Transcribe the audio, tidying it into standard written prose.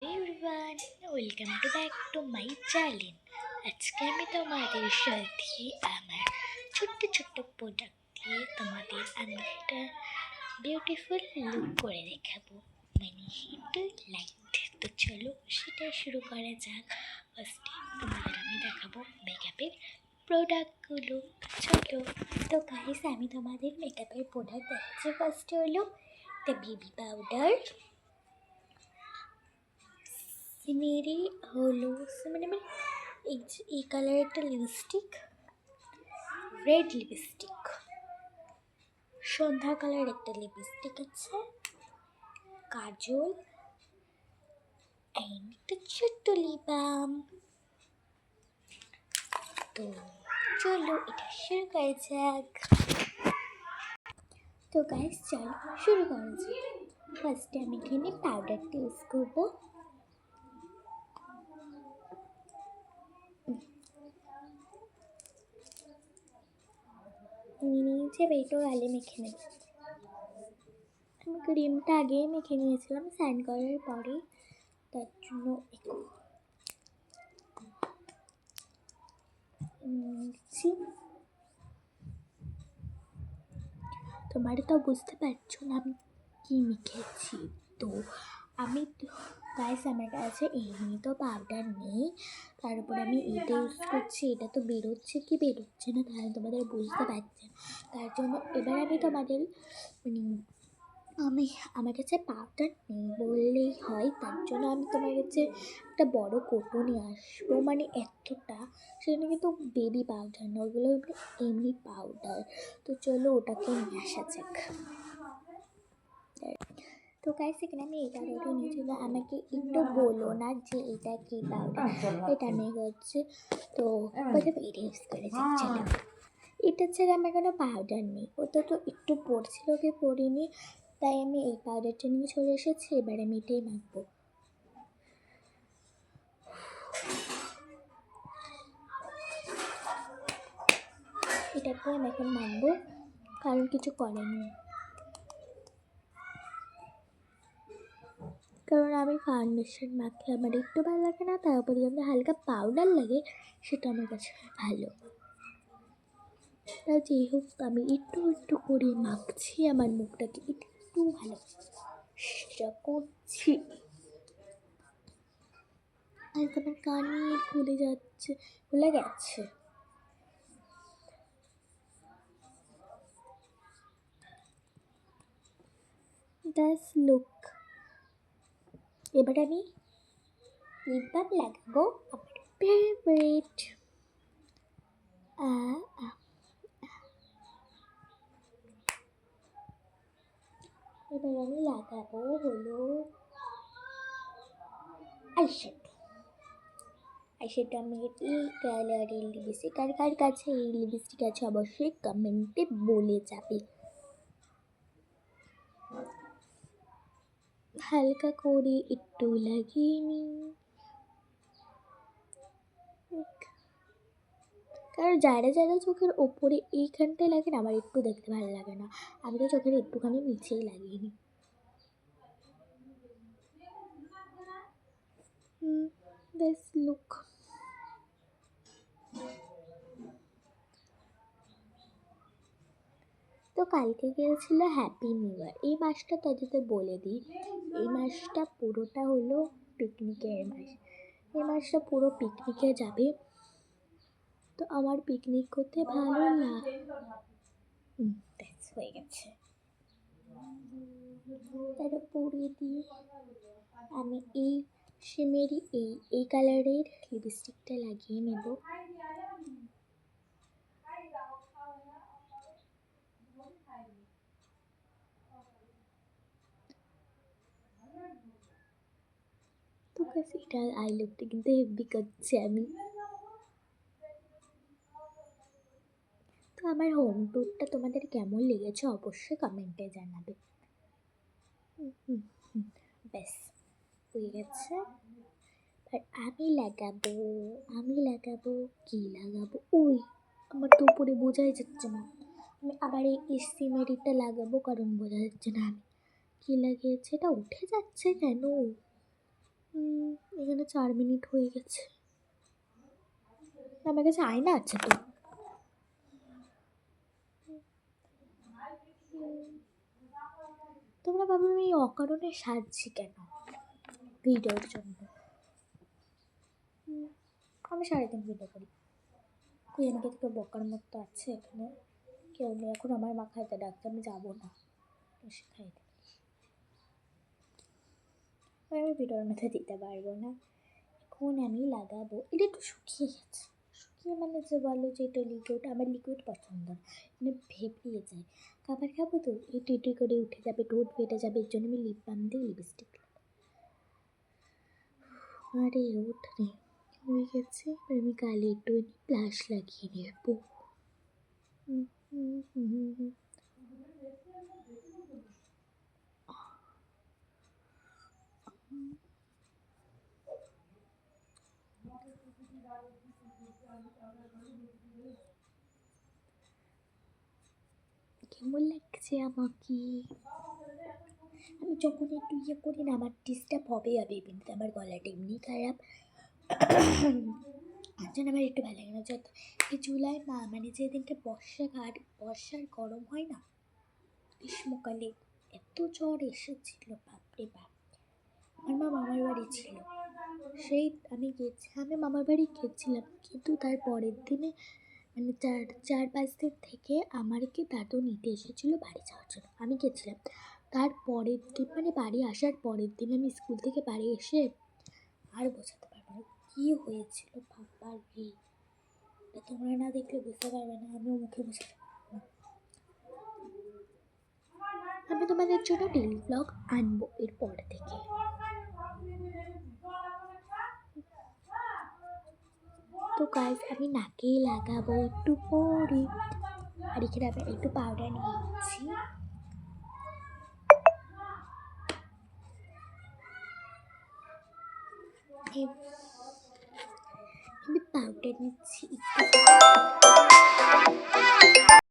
Everyone, welcome back to my channel. আজকে আমি তোমাদের সাথে আমার ছোট্ট ছোট্ট প্রোডাক্ট দিয়ে তোমাদের আমি একটা বিউটিফুল লুক করে দেখাবো, মানে একটু লাইট। তো চলো সেটা শুরু করা যাক। ফার্স্টে তোমাদের আমি দেখাবো মেকআপের প্রোডাক্টগুলো। চলো। তো গাইস, আমি তোমাদের মেকআপের প্রোডাক্ট দেখাচ্ছি। ফার্স্টে হলো দ্য বেবি পাউডার, সিমেরি হলো মানে এই কালারের একটা লিপস্টিক, রেড লিপস্টিক, সন্ধ্যা কালার একটা লিপস্টিক আছে, কাজল, একটা ছোট্ট লিপ বাম। তো চলো এটা শুরু করা যাক। তো গাইস চলো শুরু করা যাক। ফার্স্টে আমি এখানে পাউডারটা ইউজ করবো। নিচে বেটো গালে মেখে নেব। আমি ক্রিমটা আগেই মেখে নিয়েছিলাম স্নান করার পরে, তার জন্য তোমরা তো বুঝতে পারছো না আমি কী মেখেছি। তো আমি গাইস, আমার কাছে এমনি তো পাউডার নেই, তার উপর আমি এটা ইউজ করছি। এটা তো বেরোচ্ছে কি বেরোচ্ছে না তাহলে তোমাদের বুঝতে পারছে। তার জন্য এবার আমি তোমাদের আমার কাছে পাউডার নেই বললেই হয়, তার জন্য আমি তোমার কাছে একটা বড় কোটো নিয়ে আসবো, মানে এতটা। সেখানে কিন্তু বেবি পাউডার না, ওগুলো এমনি পাউডার। তো চলো ওটাকে নিয়ে আসা যাক। তো গাইস, এখানে আমি এই পাউডারটা নিয়েছি। আমাকে একটু বলো না যে এটা কি পাউডার, এটা আমি হচ্ছে। তো প্রথমে এটা ইউজ করে যাচ্ছিলাম। এটা ছাড়া আমার কোনো পাউডার নেই। ওটা তো একটু পড়ছিল, ওকে পড়িনি, তাই আমি এই পাউডারটা নিয়ে চলে এসেছি। এবার আমি এটাই মাখবো। এটাকে আমি এখন মাখবো, কারণ কিছু করেনি। কারণ আমি ফাউন্ডেশন মাখলে আমার একটু ভালো লাগে না, তারপরে যদি হালকা পাউডার লাগে সেটা আমার কাছে ভালো। তাই যাই হোক, আমি একটু একটু করে মাখছি আমার মুখটাকে একটু ভালো করছি। আর আমার কানে খুলে যাচ্ছে, খুলে গেছে। That's look. এবার আমি লিপ বাম লাগাবো, আমার ফেভারিট। এবার আমি লাগাবো হলো আইশ্যাডো। আমি এই কালারের লিপস্টিক, কার কাছে এই লিপস্টিক আছে অবশ্যই কমেন্টে বলে যাবে। হালকা করে একটু লাগিয়ে নিই, কারণ যারা যারা চোখের ওপরে এইখানটায় লাগে না, আমার একটু দেখতে ভালো লাগে না। আমি তো চোখের একটুখানি নিচেই লাগিয়ে নিই। This look. তো কালকে গিয়েছিল হ্যাপি নিউ ইয়ার। এই মাসটা তাদের বলে দিই, এই মাসটা পুরোটা হলো পিকনিকের মাস। এই মাসটা পুরো পিকনিকে যাবে। তো আমার পিকনিক করতে ভালো লাগে। হয়ে গেছে। তার পরে দিই আমি এই সিমেরি এই কালারের লিপস্টিকটা লাগিয়ে নেব। তো গাইস, এটা আই লুকটা কিন্তু হেভি করছি আমি। তো আমার হোম ট্যুরটা তোমাদের কেমন লেগেছে অবশ্যই কমেন্টে জানাবে। ব্যাস হয়ে গেছে। আর আমি লাগাবো কি লাগাবো, ওই আমার তো উপরে বোঝাই যাচ্ছে না। আমি আবার এই সিমেরিটা লাগাবো, কারণ বোঝা যাচ্ছে না আমি কী লাগিয়েছে। এটা উঠে যাচ্ছে কেন? এখানে 4 মিনিট হয়ে গেছে। আমার কাছে আয়না আছে তো। তোমরা ভাবো আমি অকারণে সাজছি কেন ভিডিওর জন্য। আমি সারাদিন ভিডিও করি। কই আমাকে তো কেউ বকার মতো আছে এখানে? কেউ নেই। এখন আমার মা খাইতে ডাকতে আমি যাবো না, এসে খাইতে। আমি ভিডিওর মধ্যে দিতে পারবো না। এখন আমি লাগাবো, এটা একটু শুকিয়ে গেছে। শুকিয়ে মানে যে বলো যে এটা লিকুইড, আমার লিকুইড পছন্দ না, মানে ভেপিয়ে যায়। খাবার খাবো তো এই টিটি করে উঠে যাবে, ঠোঁট ফেটে যাবে, এর জন্য আমি লিপ বাম দিয়ে লিপস্টিক লাগাই। আরে ওঠ রে, হয়ে গেছে। আমি গালে একটু ব্লাশ লাগিয়ে নেবো। কেমন লাগছে আমাকে? আমি যখন একটু ইয়ে করি না আমার ডিস্টার্ব হবে এমনিতে, আমার গলাটা এমনি খারাপ। যেন আমার একটু ভালো লাগে না। যত এই জুলাই মানে যেদিনকে বর্ষার গরম হয় না, গ্রীষ্মকালে এত জ্বর এসেছিল, বাপরে বাপ। আমার মা মামার বাড়ি ছিল, সেই আমি মামার বাড়ি গেছিলাম, কিন্তু তার পরের দিনে মানে 4-5 দিন থেকে আমারকে দাদু নিতে এসেছিলো বাড়ি যাওয়ার জন্য। আমি গেছিলাম তার পরের দিন, মানে বাড়ি আসার পরের দিন আমি স্কুল থেকে বাড়ি এসে আর বোঝাতে পারবো না কী হয়েছিল। বাবা রে, তোমরা না দেখলে বুঝতে পারবে না, আমিও মুখে বোঝাতে পারবো না। আমি তোমাদের জন্য ডেইলি ব্লগ আনবো এরপর থেকে। তো গাইস আমি নাকেই লাগাবো একটু পরে, আর এখানে আমি একটু পাউডার নিয়ে নিচ্ছি। আমি পাউডার নিচ্ছি একটু।